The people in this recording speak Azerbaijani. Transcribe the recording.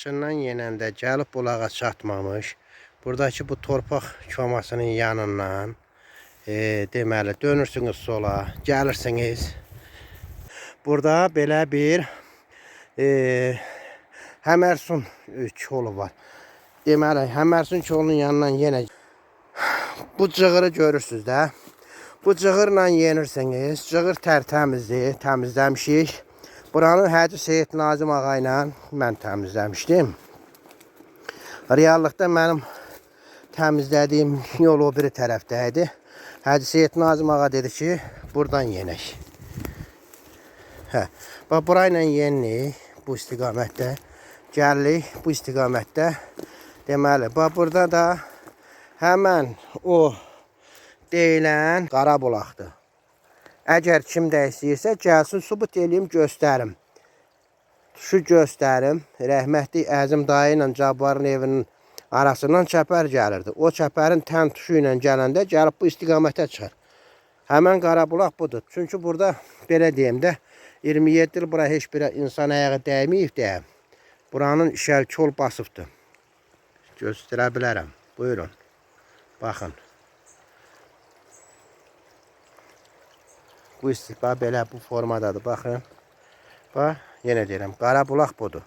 Laçından yenəndə gəlib bulağa çatmamış. Buradakı bu torpaq komasının yanından deməli dönürsünüz sola, gəlirsiniz. Burada belə bir Həmərsun kolu var. Deməli Həmərsun kolunun yanından yenə bu cığırı görürsünüz də. Bu cığırla yenirsiniz. Cığır tərtəmizdir, təmizləmişik. Buranın Hacı Seyid Nazim ağa ilə mən təmizləmişdim. Reallıqda mənim təmizlədiyim yol o biri tərəfdəydi. Hacı Seyid Nazim ağa dedi ki, buradan yenək. Bax, burayla yenirik, bu istiqamətdə. Gəlirik, bu istiqamətdə. Deməli, bax, burada da həmən o deyilən Qarabulaqdır. Əgər kim də istəyirsə, gəlsin, sübut eləyim, göstərim. Şu göstərim, rəhmətli Əzim dayı ilə Cabbarın evinin arasından çəpər gəlirdi. O çəpərin tən tuşu ilə gələndə gəlib bu istiqamətə çıxır. Həmən Qarabulaq budur. Çünki burada, belə deyim də, 27 il bura heç bir insan ayağı dəyməyib də, buranın işəl kol basıbdır. Göstərə bilərəm. Buyurun. Baxın. Bu istiqbal belə bu formadadır. Baxın. Bax, yenə deyirəm. Qarabulaq budur.